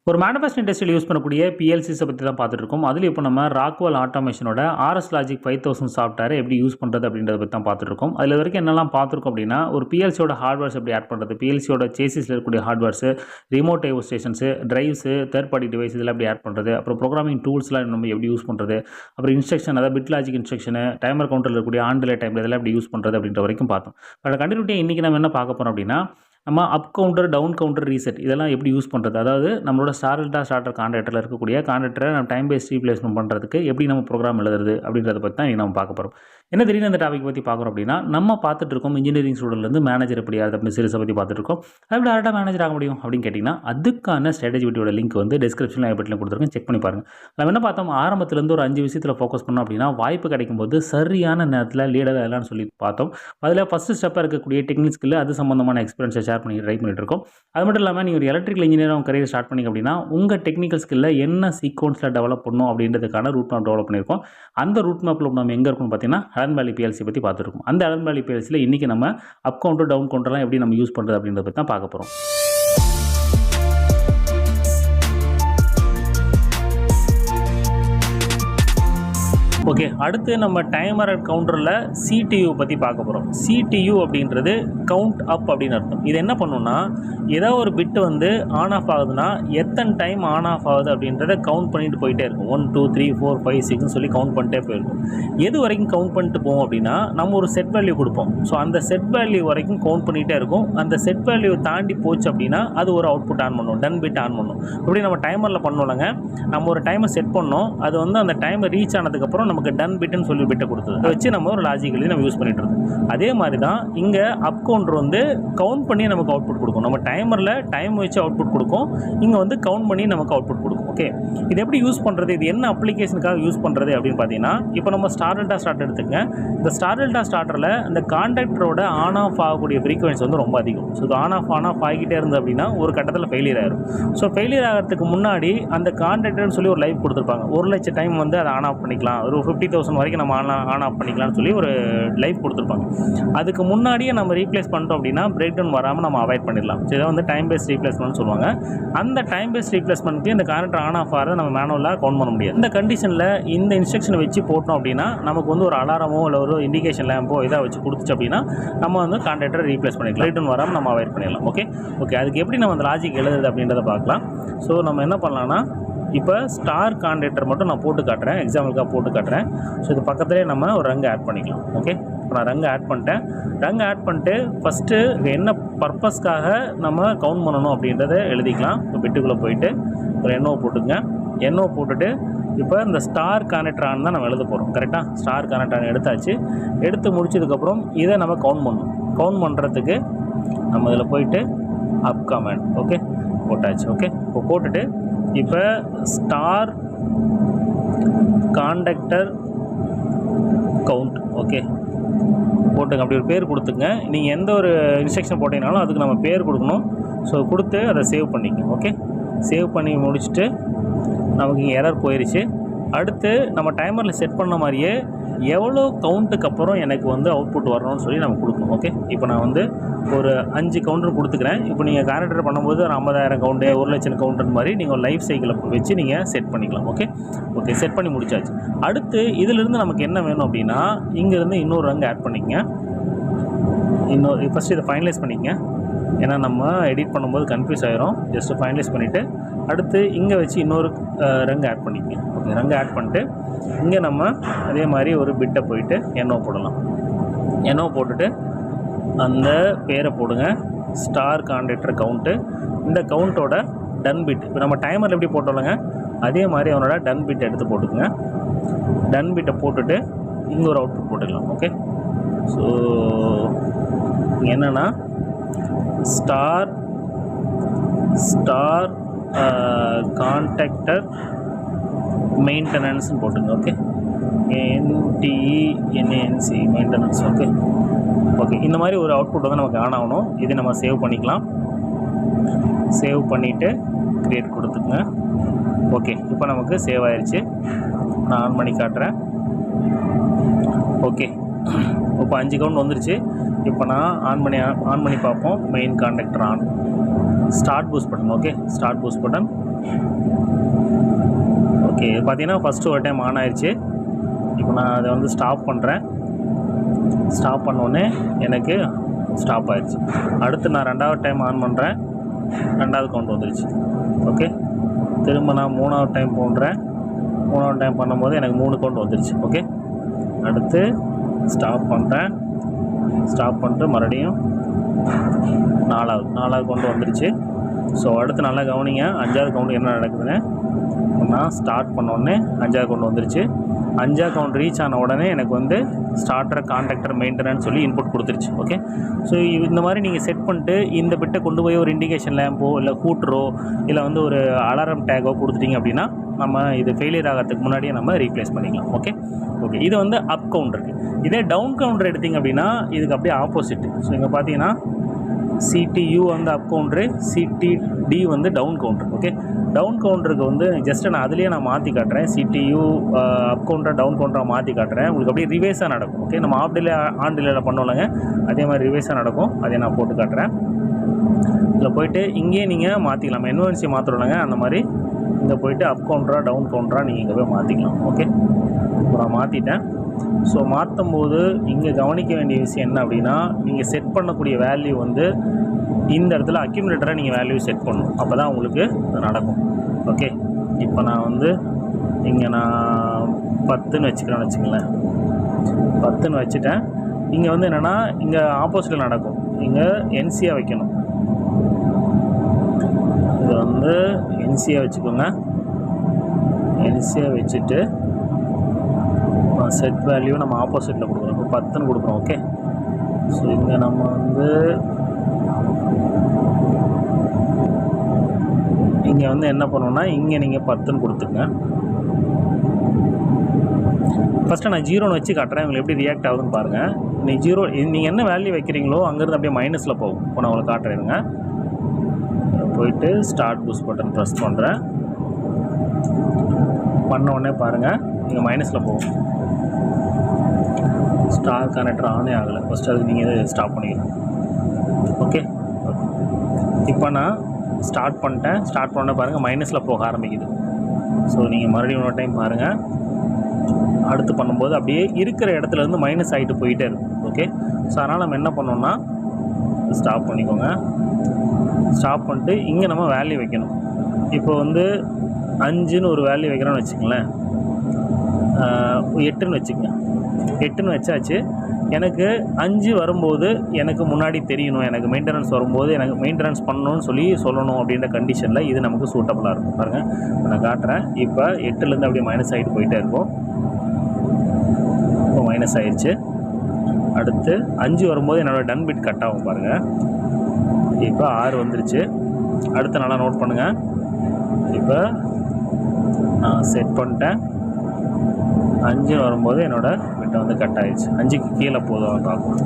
ஒரு மேனுஃபேக்சரிங் இண்டஸ்ட்ரியில் யூஸ் பண்ணக்கூடிய பிஎல்சிஸை பற்றி தான் பார்த்துட்டு இருக்கோம். அதில் இப்போ நம்ம ராக்வெல் ஆட்டோமேஷனோட RSLogic 5000 சாஃப்ட்வேரை எப்படி யூஸ் பண்ணுறது அப்படின்றத பற்றி தான் பார்த்துட்டு இருக்கோம். அதில் வரைக்கும் என்னெல்லாம் பார்த்துருக்கோம் அப்படின்னா, ஒரு பிஎல்சியோட ஹார்ட்வேர்ஸ் எப்படி ஆட் பண்ணுறது, பிஎல்சியோட சேசிஸில் இருக்கக்கூடிய hardwares, remote IO stations, drives, third party device இதெல்லாம் எப்படி ஆட் பண்ணுறது, அப்புறம் ப்ரோக்ராமிங் டூல்ஸ்லாம் நம்ம எப்படி யூஸ் பண்ணுறது, அப்புறம் இன்ஸ்ட்ரக்ஷன் அதாவது பிட் லாஜிக் இன்ஸ்ட்ரக்ஷனு, டைமர் கவுண்டரில் இருக்கக்கூடிய ஆன் டிலே டைமில் இதெல்லாம் எப்படி யூஸ் பண்ணுறது அப்படின்ற வரைக்கும் பார்த்தோம். பட் கண்டினியூட்டியாக இன்றைக்கி நம்ம என்ன பார்க்க போகிறோம் அப்படின்னா, நம்ம up counter, down counter, reset இதெல்லாம் எப்படி யூஸ் பண்ணுறது, அதாவது நம்மளோட ஸ்டார்டர் கான்ட்ராக்டரில் இருக்கக்கூடிய கான்ட்ராக்டரை நம்ம டைம் பேஸ்ட் ரீப்ளேஸ்மெண்ட் பண்ணுறதுக்கு எப்படி நம்ம ப்ரோக்ராம் எழுதுறது அப்படின்றத பற்றி தான் நம்ம பார்க்க போகிறோம். என்ன திடீர்னு இந்த டாபிக் பற்றி பார்க்குறோம் அப்படின்னா, நம்ம பார்த்துட்டு இருக்கோம் இன்ஜினியரிங் ஸ்டூடெண்ட்லேருந்து மேனேஜர் எப்படி ஆகுது அப்படின்னு சீரிஸை பற்றி பார்த்துட்டு இருக்கோம். எப்படி டேரெக்டாக மேனேஜர் ஆக முடியும் அப்படின்னு கேட்டிங்கன்னா, அதுக்கான ஸ்ட்ராட்டஜி வீடியோட லிங்க் வந்து டிஸ்கிரிப்ஷனில் ஐபட்டில் கொடுத்துருக்கேன், செக் பண்ணி பாருங்கள். நம்ம என்ன பார்த்தோம், ஆரம்பத்துலேருந்து ஒரு 5 விஷயத்தில் ஃபோக்கஸ் பண்ணோம் அப்படின்னா வாய்ப்பு கிடைக்கும்போது சரியான நேரத்தில் லீடர் எல்லாம் சொல்லி பார்த்தோம். அதில் ஃபஸ்ட்டு ஸ்டெப்பாக இருக்கக்கூடிய டெக்னிக் ஸ்கில், அது சம்மந்தமான எக்ஸ்பீரியன்ஸை ஷேர் பண்ணி ட்ரை பண்ணிட்டு இருக்கோம். அது மட்டும் இல்லாமல் நீங்கள் ஒரு எலக்ட்ரிக்கல் இன்ஜினியராக கரியர் ஸ்டார்ட் பண்ணிங்க அப்படின்னா உங்கள் டெக்னிக்கல் ஸ்கில்ல என்ன சீக்வன்ஸில் டெவலப் பண்ணணும் அப்படின்றதுக்கான ரூட் மேப் டெவலப் பண்ணியிருக்கோம். அந்த ரூட் மேப்பில் நம்ம எங்கே இருக்குன்னு பார்த்தீங்கன்னா அலன் வேலி பிஎல்சி பற்றி பார்த்துருக்கோம். அந்த அலன் வேலி பிஎல்சியில் இன்றைக்கி நம்ம அப் கவுண்டர், டவுன் கவுண்டர்லாம் எப்படி நம்ம யூஸ் பண்ணுறது அப்படின்றத பற்றி தான் பார்க்க போகிறோம். ஓகே, அடுத்து நம்ம டைமர் அண்ட் கவுண்டரில் சிடியூ பற்றி பார்க்க போகிறோம். சிடியூ அப்படின்றது கவுண்ட் அப் அப்படின்னு அர்த்தம். இது என்ன பண்ணுன்னா, ஏதோ ஒரு பிட்டு வந்து ஆன் ஆஃப் ஆகுதுன்னா எத்தனை டைம் ஆன் ஆஃப் ஆகுது அப்படின்றத கவுண்ட் பண்ணிட்டு போயிட்டே இருக்கும். 1 2 3 4 5 6ன்னு சொல்லி கவுண்ட் பண்ணிட்டே போயிருக்கும். எது வரைக்கும் கவுண்ட் பண்ணிட்டு போவோம் அப்படின்னா, நம்ம ஒரு செட் வேல்யூ கொடுப்போம். ஸோ அந்த செட் வேல்யூ வரைக்கும் கவுண்ட் பண்ணிகிட்டே இருக்கும். அந்த செட் வேல்யூ தாண்டி போச்சு அப்படின்னா அது ஒரு அவுட்புட் ஆன் பண்ணும், டன் பிட் ஆன் பண்ணும். இப்படி நம்ம டைமரில் பண்ணோம்லங்க, நம்ம ஒரு டைமை செட் பண்ணோம், அது வந்து அந்த டைமை ரீச் ஆனதுக்கப்புறம் நமக்கு டன் பிட்னு சொல்லி பிட்டை கொடுத்தது. அதை வச்சு நம்ம ஒரு லாஜிக்கலி நம்ம யூஸ் பண்ணிட்டு இருக்கோம். அதே மாதிரி தான் இங்கே அப் கவுண்டர் வந்து கவுண்ட் பண்ணி நமக்கு அவுட்புட் கொடுக்கும். நம்ம டைமரில் டைம் வச்சு அவுட்புட் கொடுக்கும், இங்கே வந்து கவுண்ட் பண்ணி நமக்கு அவுட்புட் கொடுக்கும். ஓகே, இது எப்படி யூஸ் பண்ணுறது, இது என்ன அப்ளிகேஷனுக்காக யூஸ் பண்ணுறது அப்படின்னு பார்த்தீங்கன்னா, இப்போ நம்ம ஸ்டார்டர் எடுத்துக்கங்க. இந்த ஸ்டார்டரில் அந்த கான்டாக்டரோட ஆன் ஆஃப் ஆகக்கூடிய ஃப்ரீக்வன்சி வந்து ரொம்ப அதிகம். ஸோ இது ஆன் ஆஃப் ஆகிக்கிட்டே இருந்தது அப்படின்னா ஒரு கட்டத்தில் ஃபெயிலியர் ஆயிரும். ஸோ ஃபெயிலியர் ஆகிறதுக்கு முன்னாடி அந்த கான்டாக்டர்னு சொல்லி ஒரு லைஃப் கொடுத்துருப்பாங்க. 1,00,000 டைம் வந்து அதை ஆன் ஆஃப் பண்ணிக்கலாம், ஒரு 50,000 வரைக்கும் நம்ம ஆன் ஆஃப் பண்ணிக்கலாம்னு சொல்லி ஒரு லைஃப் கொடுத்துருப்பாங்க. அதுக்கு முன்னாடியே நம்ம ரீப்ளேஸ் பண்ணிட்டோம் அப்படின்னா பிரேக் டவுன் வராமல் நம்ம அவாய்ட் பண்ணிடலாம். ஸோ இதை வந்து டைம் பேஸ்ட் ரீப்ளேஸ்மெண்ட் சொல்லுவாங்க. அந்த டைம் பேஸ்ட் ரீப்ளேஸ்மெண்ட்டுக்கு இந்த கான்ட்ராக்டர் ஆன் ஆஃப் ஆகிறத நம்ம மேனுவலாக கவுண்ட் பண்ண முடியாது. இந்த கண்டிஷனில் இந்த இன்ஸ்ட்ரக்ஷனை வச்சு போட்டோம் அப்படின்னா நமக்கு வந்து ஒரு அலாரமோ இல்லை ஒரு இண்டிகேஷன் லேம்போ இதாக வச்சு கொடுத்துச்சு அப்படின்னா நம்ம வந்து கான்ட்ராக்டரை ரீப்ளேஸ் பண்ணிக்கலாம், பிரேக் டவுன் வராமல் நம்ம அவாய்ட் பண்ணிடலாம். ஓகே, அதுக்கு எப்படி நம்ம அந்த லாஜிக் எழுதுறது அப்படின்றத பார்க்கலாம். ஸோ நம்ம என்ன பண்ணலாம்னா, இப்போ ஸ்டார் கான்ட்ராக்டர் மட்டும் நான் போட்டு காட்டுறேன், எக்ஸாம்பிளுக்காக போட்டு காட்டுறேன். ஸோ இது பக்கத்துலேயே நம்ம ஒரு ரங்கு ஆட் பண்ணிக்கலாம். ஓகே, இப்போ நான் ரங்கு ஆட் பண்ணிட்டேன். ரங்கு ஆட் பண்ணிட்டு ஃபஸ்ட்டு என்ன பர்பஸ்க்காக நம்ம கவுண்ட் பண்ணணும் அப்படின்றத எழுதிக்கலாம். இப்போ பிட்டுக்குள்ளே போயிட்டு ஒரு என்ஓ போட்டுங்க. என்ஓ போட்டுட்டு இப்போ இந்த ஸ்டார் கான்ட்ராக்டர் ஆன் தான் நம்ம எழுத போகிறோம். கரெக்டாக ஸ்டார் கான்ட்ராக்டர் ஆன் எடுத்தாச்சு. எடுத்து முடிச்சதுக்கப்புறம் இதை நம்ம கவுண்ட் பண்ணணும். கவுண்ட் பண்ணுறதுக்கு நம்ம இதில் போயிட்டு அப் கமாண்ட் ஓகே போட்டாச்சு. ஓகே, இப்போ போட்டுட்டு இப்போ ஸ்டார் கான்டக்டர் கவுண்ட் ஓகே போட்டுங்க. அப்படி ஒரு பேர் கொடுத்துங்க. நீங்கள் எந்த ஒரு இன்ஸ்ட்ரக்ஷன் போட்டீங்கனாலும் அதுக்கு நம்ம பேர் கொடுக்கணும். ஸோ கொடுத்து அதை சேவ் பண்ணிக்க. ஓகே, சேவ் பண்ணி முடிச்சுட்டு நமக்கு இங்கே எரர் போயிடுச்சு. அடுத்து நம்ம டைமரில் செட் பண்ண மாதிரியே எவ்வளோ கவுண்ட்டுக்கு அப்புறம் எனக்கு வந்து அவுட்புட் வரணும்னு சொல்லி நம்ம கொடுக்கணும். ஓகே, இப்போ நான் வந்து ஒரு 5 கவுண்டர் கொடுத்துக்கிறேன். இப்போ நீங்கள் கான்ட்ராக்டர் பண்ணும்போது ஒரு 50,000 கவுண்டு, 1,00,000 கவுண்டர் மாதிரி நீங்கள் ஒரு லைஃப் சைக்கிளை வச்சு நீங்கள் செட் பண்ணிக்கலாம். ஓகே செட் பண்ணி முடிச்சாச்சு. அடுத்து இதிலிருந்து நமக்கு என்ன வேணும் அப்படின்னா, இங்கேருந்து இன்னொரு ரங்கு ஆட் பண்ணிக்கங்க. ஃபஸ்ட்டு இதை ஃபைனலைஸ் பண்ணிக்கங்க, ஏன்னா நம்ம எடிட் பண்ணும்போது கன்ஃபியூஸ் ஆகிரும். ஜஸ்ட்டு ஃபைனலைஸ் பண்ணிவிட்டு அடுத்து இங்கே வச்சு இன்னொரு ரங்கு ஆட் பண்ணிக்கங்க. ஓகே, ரங்கு ஆட் பண்ணிட்டு இங்கே நம்ம அதே மாதிரி ஒரு பிட்டை போயிட்டு என்ஓ போடலாம். என்ஓ போட்டுட்டு அந்த பேரை போடுங்க, ஸ்டார் கான்ட்ராக்டர் கவுண்ட்டு. இந்த கவுண்ட்டோட டன் பிட் இப்போ நம்ம டைமரில் எப்படி போட்டோம்லங்க அதே மாதிரி அவனோட டன் பிட்டை எடுத்து போட்டுக்குங்க. டன் பிட்டை போட்டுட்டு இங்கே ஒரு அவுட்புட் போட்டுக்கலாம். ஓகே, ஸோ என்னென்னா ஸ்டார் கான்ட்ராக்டர் மெயின்டெனன்ஸ்னு போட்டுங்க. Okay, NTENANC maintenance. ஓகே, இந்த மாதிரி ஒரு அவுட்புட் வந்து நமக்கு ஆன் ஆகணும். இதை நம்ம சேவ் பண்ணிக்கலாம். சேவ் பண்ணிவிட்டு க்ரியேட் கொடுத்துக்குங்க. ஓகே, இப்போ நமக்கு சேவ் ஆயிடுச்சு. நான் ஆன் பண்ணி காட்டுறேன். ஓகே, இப்போ 5 கவுண்ட் வந்துருச்சு. இப்போ நான் ஆன் பண்ணி பார்ப்போம். Main contractor on, start boost button. Okay, start boost button okay, இது பார்த்தீங்கன்னா ஃபஸ்ட்டு ஒரு டைம் ஆன் ஆயிடுச்சு. இப்போ நான் அதை வந்து ஸ்டாப் பண்ணுறேன். ஸ்டாப் பண்ணோடனே எனக்கு ஸ்டாப் ஆயிடுச்சு. அடுத்து நான் 2வது டைம் ஆன் பண்ணுறேன். 2வது கவுண்ட் வந்துடுச்சு. ஓகே, திரும்ப நான் 3வது டைம் போடுறேன். 3வது டைம் பண்ணும்போது எனக்கு 3 கவுண்ட் வந்துடுச்சு. ஓகே, அடுத்து ஸ்டாப் பண்ணுறேன். ஸ்டாப் பண்ணிட்டு மறுபடியும் 4வது கவுண்ட் வந்துடுச்சு. ஸோ அடுத்து நல்லா கவனிங்க, 5வது கவுண்ட் என்ன நடக்குதுன்னு. நான் ஸ்டார்ட் பண்ணோடனே 5வது கவுண்ட் வந்துடுச்சு. 5வது கவுண்ட் ரீச் ஆன உடனே எனக்கு வந்து ஸ்டார்டர், கான்டாக்டர், மெயின்டெனன்ஸ் சொல்லி இன்புட் கொடுத்துருச்சு. ஓகே, ஸோ இந்த மாதிரி நீங்கள் செட் பண்ணிட்டு இந்த பிட்டை கொண்டு போய் ஒரு இண்டிகேஷன் லேம்போ இல்லை ஹூட்டரோ இல்லை வந்து ஒரு அலாரம் டேகோ கொடுத்துட்டிங்க அப்படின்னா நம்ம இது ஃபெயிலியர் ஆகிறதுக்கு முன்னாடியே நம்ம ரீப்ளேஸ் பண்ணிக்கலாம். ஓகே, இது வந்து அப் கவுண்டருக்கு. இதே டவுன் கவுண்டர் எடுத்திங்க அப்படின்னா இதுக்கு அப்படியே ஆப்போசிட். ஸோ இங்கே பார்த்தீங்கன்னா சிடியு வந்து அப் கவுண்டரு, சிடிடி வந்து டவுன் கவுண்டர். ஓகே, டவுன் கவுண்டருக்கு வந்து ஜஸ்ட்டு நான் அதுலேயே நான் மாற்றி காட்டுறேன். சிடியு அப் கவுண்டர் டவுன் கவுண்டராக மாற்றி காட்டுறேன். உங்களுக்கு அப்படியே ரிவேஸாக நடக்கும். ஓகே, நம்ம ஆஃப் டிலே ஆன் டிலேயில் பண்ணோம்லங்க, அதே மாதிரி ரிவேஸாக நடக்கும். அதை நான் போட்டு காட்டுறேன். இதில் போய்ட்டு இங்கேயே நீங்கள் மாற்றிக்கலாம். என்வன்சி மாற்றுறோங்க, அந்த மாதிரி இங்கே போய்ட்டு அப் கவுண்டராக டவுன் கவுண்டராக நீங்கள் இங்கே போய் மாற்றிக்கலாம். ஓகே, இப்போ நான் மாற்றிட்டேன். ஸோ மாற்றும் போது இங்கே கவனிக்க வேண்டிய விஷயம் என்ன அப்படின்னா, நீங்கள் செட் பண்ணக்கூடிய வேல்யூ வந்து இந்த இடத்துல அக்யூமுலேட்டராக நீங்கள் வேல்யூ செட் பண்ணணும். அப்போ தான் உங்களுக்கு அது நடக்கும். ஓகே, இப்போ நான் வந்து இங்கே நான் 10ன்னு வச்சுக்கிறேன்னு வச்சுங்களேன். 10ன்னு வச்சுட்டேன். இங்கே வந்து என்னென்னா இங்கே ஆப்போசிட்டில் நடக்கும். இங்கே என்சியாக வைக்கணும். இது வந்து என்சியாக வச்சுக்கோங்க. என்சியாக வச்சுட்டு செட் வேல்யூ நம்ம ஆப்போசிட்டில் கொடுக்குறோம். இப்போ 10ன்னு கொடுக்குறோம். ஓகே, ஸோ இங்கே நம்ம வந்து இங்கே வந்து என்ன பண்ணோன்னா இங்கே நீங்கள் 10ன்னு கொடுத்துருங்க. ஃபஸ்ட்டு நான் 0ன்னு வச்சு காட்டுறேன். உங்களுக்கு எப்படி ரியாக்ட் ஆகுதுன்னு பாருங்கள். நீங்கள் என்ன வேல்யூ வைக்கிறீங்களோ அங்கேருந்து அப்படியே மைனஸில் போகும். இப்போ நான் உங்களுக்கு காட்டுறேங்க. போயிட்டு ஸ்டார்ட் பூஸ்ட் பட்டன் ப்ரெஸ் பண்ணுறேன். பண்ண உடனே பாருங்கள் நீங்கள் மைனஸில் போகும். ஸ்டார் கனெக்டர் ஆனே ஆகலை. ஃபஸ்ட்டு அதுக்கு நீங்கள் இதை ஸ்டாப் பண்ணிக்கணும். ஓகே, இப்போ நான் ஸ்டார்ட் பண்ணிட்டேன். ஸ்டார்ட் பண்ண பாருங்கள் மைனஸில் போக ஆரம்பிக்குது. ஸோ நீங்கள் மறுபடியும் இன்னொரு டைம் பாருங்கள். அடுத்து பண்ணும்போது அப்படியே இருக்கிற இடத்துலேருந்து மைனஸ் ஆகிட்டு போயிட்டே இருக்கும். ஓகே, ஸோ அதனால் நம்ம என்ன பண்ணோம்னா ஸ்டாப் பண்ணிக்கோங்க. ஸ்டாப் பண்ணிட்டு இங்கே நம்ம வேல்யூ வைக்கணும். இப்போ வந்து 5ன்னு ஒரு வேல்யூ வைக்கிறோன்னு வச்சுக்கங்களேன். 8ன்னு வச்சுக்கோங்க. 8ன்னு வச்சாச்சு. எனக்கு 5 வரும்போது எனக்கு முன்னாடி தெரியணும். எனக்கு மெயின்டெனன்ஸ் வரும்போது எனக்கு மெயின்டெனன்ஸ் பண்ணணும்னு சொல்லணும் அப்படின்ற கண்டிஷனில் இது நமக்கு சூட்டபுளாக இருக்கும். பாருங்கள், நான் காட்டுறேன். இப்போ 8லேருந்து அப்படியே மைனஸ் ஆகிட்டு போயிட்டே இருக்கும். இப்போ மைனஸ் ஆகிடுச்சு. அடுத்து 5 வரும்போது என்னோடய டன் பிட் கட் ஆகும். பாருங்கள், இப்போ 6 வந்துருச்சு. அடுத்து நல்லா நோட் பண்ணுங்கள். இப்போ நான் செட் பண்ணிட்டேன். 5 வரும்போது என்னோடய பிட்டை வந்து கட் ஆகிடுச்சு. 5க்கு கீழே போதும் பார்ப்போம்.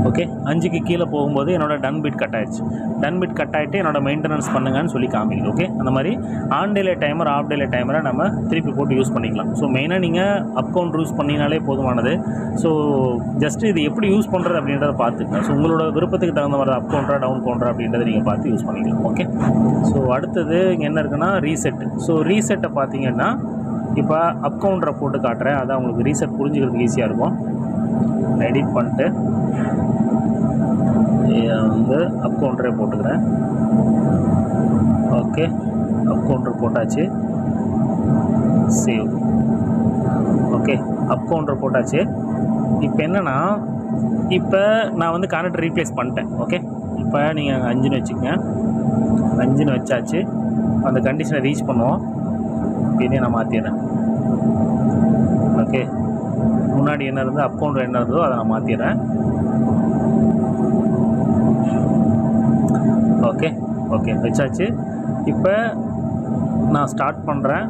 ஓகே, 5க்கு கீழே போகும்போது என்னோடய டன் பிட் கட் ஆகிடுச்சு. டன் பிட் கட் ஆகிட்டு என்னோட மெயின்டெனன்ஸ் பண்ணுங்கன்னு சொல்லி காமிக்குது. ஓகே, அந்த மாதிரி on delay timer, off delay டைமரை நம்ம திருப்பி போட்டு யூஸ் பண்ணிக்கலாம். ஸோ மெயினாக நீங்கள் அப் கவுண்டர் யூஸ் பண்ணினாலே போதுமானது. ஸோ ஜஸ்ட்டு இது எப்படி யூஸ் பண்ணுறது அப்படின்றத பார்த்துக்கங்க. ஸோ உங்களோட விருப்பத்துக்கு தகுந்த மாதிரி அப் கவுண்டரா டவுன் கவுண்டரா அப்படின்றத நீங்கள் பார்த்து யூஸ் பண்ணிக்கலாம். ஓகே, ஸோ அடுத்தது இங்கே என்ன இருக்குன்னா ரீசெட்டு. ஸோ ரீசெட்டை பார்த்தீங்கன்னா இப்போ அப் கவுண்டரை போட்டு காட்டுறேன். அதான் உங்களுக்கு ரீசெட் புரிஞ்சுக்கிறதுக்கு ஈஸியாக இருக்கும். எடிட் பண்ணிட்டு வந்து அப் கவுண்டரே போட்டுக்கிறேன். ஓகே, அப் கவுண்டர் போட்டாச்சு. சேவ். ஓகே, அப் கவுண்டர் போட்டாச்சு. இப்போ என்னென்னா இப்போ நான் வந்து கனெக்டர் ரீப்ளேஸ் பண்ணிட்டேன். ஓகே, இப்போ நீங்கள் 5ன்னு வச்சுக்கோங்க. 5ன்னு வச்சாச்சு. அந்த கண்டிஷனை ரீச் பண்ணுவோம். இதே நான் மாற்றிடுறேன். ஓகே, முன்னாடி என்ன இருந்தோ அப் கவுண்டர் என்ன இருந்ததோ அதை நான் மாற்றிடுறேன். ஓகே, ஓகே வச்சாச்சு. இப்போ நான் ஸ்டார்ட் பண்ணுறேன்.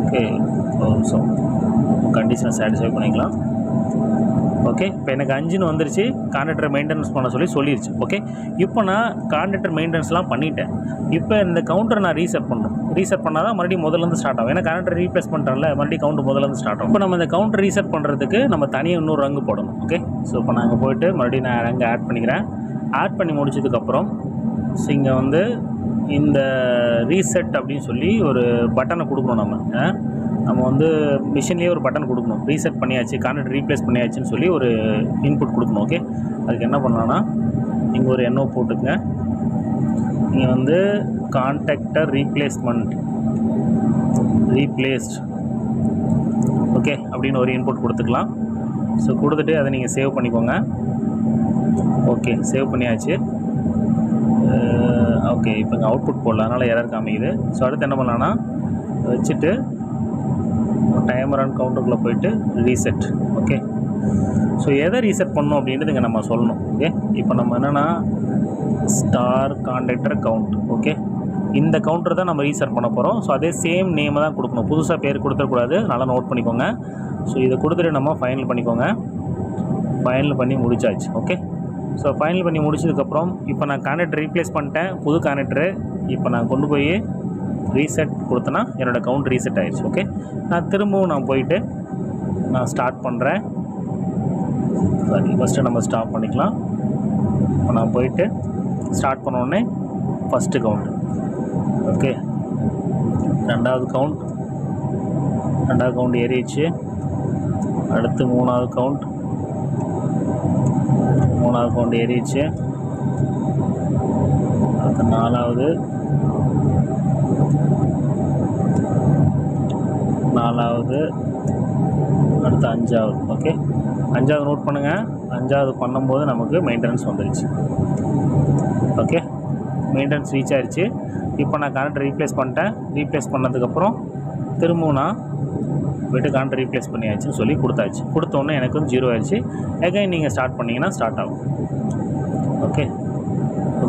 ஓகே, ஸோ கண்டிஷனை சாட்டிஸ்ஃபை பண்ணிக்கலாம். ஓகே, இப்போ எனக்கு 5ன்னு வந்துருச்சு. கான்ட்ராக்டரை மெயின்டெனன்ஸ் பண்ண சொல்லிடுச்சு. ஓகே, இப்போ நான் கான்ட்ராக்டர் மெயின்டெனன்ஸ்லாம் பண்ணிட்டேன். இப்போ இந்த கவுண்டரை நான் ரீசெட் பண்ணணும். ரீசெட் பண்ணால் தான் மறுபடியும் முதல்லேருந்து ஸ்டார்ட் ஆகும். ஏன்னா கான்ட்ராக்டர் ரீப்ளேஸ் பண்ணுறேன்ல, மறுபடியும் கவுண்டர் முதல்லேருந்து ஸ்டார்ட் ஆகும். இப்போ நம்ம இந்த கவுண்டர் ரீசெட் பண்ணுறதுக்கு நம்ம தனியாக இன்னொரு ரங்கு போடணும். ஓகே, ஸோ இப்போ நான் அங்கே போய்ட்டு மறுபடியும் நான் ரங்கு ஆட் பண்ணிக்கிறேன். ஆட் பண்ணி முடிச்சதுக்கப்புறம் ஸோ இங்கே வந்து இந்த ரீசெட் அப்படின்னு சொல்லி ஒரு பட்டனை கொடுக்கணும். நம்ம வந்து மிஷின்லேயே ஒரு பட்டன் கொடுக்கணும். ரீசெட் பண்ணியாச்சு, கான்ட்ராக்ட் ரீப்ளேஸ் பண்ணியாச்சுன்னு சொல்லி ஒரு இன்புட் கொடுக்கணும். ஓகே, அதுக்கு என்ன பண்ணலான்னா இங்கே ஒரு NO போட்டுங்க. நீங்கள் வந்து கான்ட்ராக்டர் ரீப்ளேஸ்ட் ஓகே அப்படின்னு ஒரு இன்புட் கொடுத்துக்கலாம். ஸோ கொடுத்துட்டு அதை நீங்கள் சேவ் பண்ணிக்கோங்க. ஓகே, சேவ் பண்ணியாச்சு. ஓகே, இப்போ இங்கே அவுட்புட் போடல, அதனால் எரர் காமிக்குது. ஸோ அடுத்து என்ன பண்ணலான்னா வச்சுட்டு டைமர் அண்ட் கவுண்டருக்குள்ளே போயிட்டு ரீசெட். ஓகே, ஸோ எதை ரீசெட் பண்ணணும் அப்படின்றது இங்கே நம்ம சொல்லணும். ஓகே, இப்போ நம்ம என்னென்னா ஸ்டார் கான்ட்ராக்டர் கவுண்ட். ஓகே, இந்த கவுண்டர் தான் நம்ம ரீசெட் பண்ண போகிறோம். ஸோ அதே சேம் நேமை தான் கொடுக்கணும். புதுசாக பேர் கொடுத்துடக்கூடாது, நல்லா நோட் பண்ணிக்கோங்க. ஸோ இதை கொடுத்துட்டு நம்ம ஃபைனல் பண்ணிக்கோங்க. ஃபைனல் பண்ணி முடிச்சாச்சு. ஓகே, ஸோ ஃபைனல் பண்ணி முடிச்சதுக்கப்புறம் இப்போ நான் கான்ட்ராக்டர் ரீப்ளேஸ் பண்ணிட்டேன், புது கான்ட்ராக்டரு. இப்போ நான் கொண்டு போய் ரீசெட் கொடுத்தேன்னா என்னோடய கவுண்ட் ரீசெட் ஆகிடுச்சு. ஓகே, நான் திரும்பவும் போயிட்டு நான் ஸ்டார்ட் பண்ணுறேன். சரி, ஃபஸ்ட்டு நம்ம ஸ்டாப் பண்ணிக்கலாம். இப்போ நான் போயிட்டு ஸ்டார்ட் பண்ணோடனே ஃபஸ்ட்டு கவுண்ட். ஓகே, ரெண்டாவது கவுண்ட் ஏறிடுச்சு. அடுத்து மூணாவது கவுண்ட் ஏறிடுச்சு. அடுத்து நாலாவது, அடுத்து அஞ்சாவது. ஓகே, அஞ்சாவது நோட் பண்ணுங்கள். அஞ்சாவது பண்ணும்போது நமக்கு மெயின்டெனன்ஸ் வந்துடுச்சு. ஓகே, மெயின்டெனன்ஸ் ரீச் ஆகிடுச்சு. இப்போ நான் கான்ட்ராக்டர் ரீப்ளேஸ் பண்ணிட்டேன். ரீப்ளேஸ் பண்ணதுக்கப்புறம் திரும்பவும் நான் போய்ட்டு கான்ட்ராக்டர் ரீப்ளேஸ் பண்ணியாச்சுன்னு சொல்லி கொடுத்தாச்சு. கொடுத்தோன்னே எனக்கு வந்து 0 ஆயிடுச்சு. எகைன் நீங்கள் ஸ்டார்ட் பண்ணிங்கன்னா ஸ்டார்ட் ஆகும். ஓகே,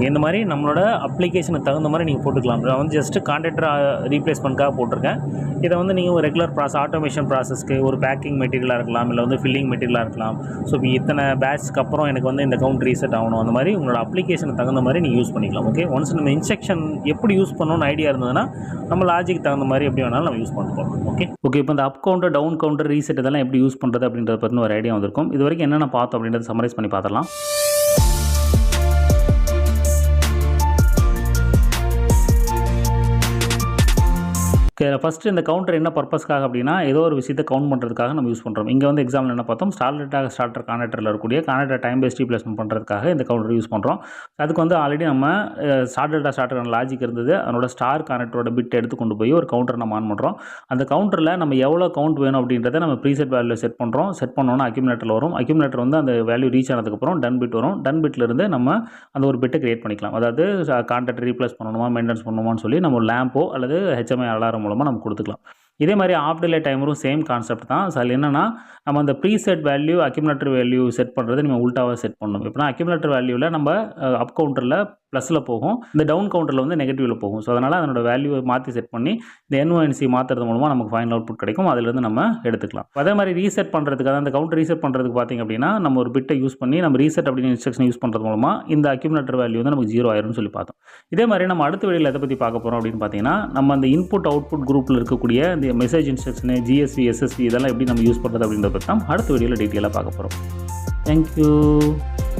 இந்த மாதிரி நம்மளோட அப்ளிகேஷனுக்கு தகுந்த மாதிரி நீங்கள் போட்டுக்கலாம். நான் வந்து ஜஸ்ட்டு கான்ட்ராக்டர் ரீப்ளேஸ்மெண்ட்காக போட்டிருக்கேன். இதை வந்து நீங்கள் ஒரு ரெகுலர் ஆட்டோமேஷன் ப்ராசஸ்க்கு ஒரு பேக்கிங் மெட்டீரியலாக இருக்கலாம், இல்லை வந்து ஃபில்லிங் மெட்டீரியலாக இருக்கலாம். ஸோ இப்போ இத்தனை பேட்ச்க்கு அப்புறம் எனக்கு வந்து இந்த கவுண்ட் ரீசெட் ஆகணும், அந்த மாதிரி உங்களோட அப்ளிகேஷனுக்கு தகுந்த மாதிரி நீங்கள் யூஸ் பண்ணிக்கலாம். ஓகே, ஒன்ஸ் நம்ம இன்ஸ்ட்ரக்ஷன் எப்படி யூஸ் பண்ணணும்னு ஐடியா இருந்ததுன்னா நம்ம லாஜிக் தகுந்த மாதிரி எப்படி வேணாலும் நம்ம யூஸ் பண்ணிப்போம். ஓகே, இப்போ இந்த up counter, down counter, reset இதெல்லாம் எப்படி யூஸ் பண்ணுறது அப்படின்றத பற்றி ஒரு ஐடியா வந்திருக்கும். இது வரைக்கும் என்னென்ன பார்த்தோம் அப்படின்றத சம்மரைஸ் பண்ணி பார்த்துடலாம். ஃபஸ்ட்டு இந்த கவுண்டர் என்ன பர்பஸ்க்காக அப்படின்னா, ஏதோ ஒரு விஷயத்தை கவுண்ட் பண்ணுறதுக்காக நம்ம யூஸ் பண்ணுறோம். இங்கே வந்து எக்ஸாம்பிள் என்ன பார்த்தோம், ஸ்டார்டர் கான்ட்ராக்டரில் இருக்கக்கூடிய கான்ட்ராக்டர் டைம் பேஸ்ட் ரீப்ளேஸ்மெண்ட் பண்ணுறதுக்காக இந்த கவுண்டர் யூஸ் பண்ணுறோம். அதுக்கு வந்து ஆல்ரெடி நம்ம ஸ்டார்டர் லாஜிக் இருந்தது. அதனோட ஸ்டார் கான்ட்ராக்டரோட பிட் எடுத்து கொண்டு போய் ஒரு கவுண்டர் நம்ம ஆன் பண்ணுறோம். அந்த கவுண்டரில் நம்ம எவ்வளோ கவுண்ட் வேணும் அப்படின்றத நம்ம ப்ரீசெட் வேல்யூ செட் பண்ணுறோம். செட் பண்ணோன்னா அக்யூமுலேட்டர் வரும். அக்யூமுலேட்டர் வந்து அந்த வேல்யூ ரீச் ஆனதுக்கப்புறம் டன் பிட் வரும். டன் பிட்லேருந்து நம்ம அந்த ஒரு பிட்டை கிரியேட் பண்ணிக்கலாம். அதாவது கான்ட்ராக்டர் ரீப்ளேஸ் பண்ணணுமா, மெயின்டெனன்ஸ் பண்ணணுமான்னு சொல்லி நம்ம லேம்போ அல்லது HMI அலாரம் மூலமாக நம்ம கொடுத்துக்கலாம். இதே மாதிரி ஆஃப் டிலே டைமரும் சேம் கான்செப்ட் தான். ஸோ அதில் என்னென்னா நம்ம அந்த preset value accumulator value set பண்ணுறது நம்ம உல்ட்டாவாக செட் பண்ணணும். இப்போனா அக்யூமுலேட்டர் வேல்யூவில் நம்ம அப் கவுண்டரில் ப்ளஸில் போகும், இந்த டவுன் கவுண்டரில் வந்து நெகட்டிவில் போகும். ஸோ அதனால் அதனோட வேல்யூவை மாற்றி செட் பண்ணி இந்த NONC மாற்றுறது மூலமாக நமக்கு ஃபைனல் அவுட்புட் கிடைக்கும். அதிலிருந்து நம்ம எடுத்துக்கலாம். அதே மாதிரி ரீசெட் பண்ணுறதுக்கு, அதாவது அந்த கவுண்டர் ரீசெட் பண்ணுறதுக்கு பார்த்திங்க அப்படின்னா நம்ம ஒரு பிட்டை யூஸ் பண்ணி நம்ம ரீசெட் அப்படின்னு இன்ஸ்ட்ரக்ஷன் யூஸ் பண்ணுறது மூலமாக இந்த அக்யூமுலேட்டர் வேல்யூ வந்து நமக்கு 0 ஆயிரும்னு சொல்லி பார்த்தோம். இதே மாதிரி நம்ம அடுத்த வீடியோவில் எதை பற்றி பார்க்க போகிறோம் அப்படின்னு பார்த்தீங்கன்னா, நம்ம அந்த இன்புட் அவுட்புட் குரூப்பில் இருக்கக்கூடிய இந்த மெசேஜ் இன்ஸ்ட்ரக்ஷனு, GSV, SSV இதெல்லாம் எப்படி நம்ம யூஸ் பண்ணுறது அப்படின்றத பற்றி தான் அடுத்த வீடியோவில் டீட்டெயிலாக பார்க்க போகிறோம். தேங்க்யூ.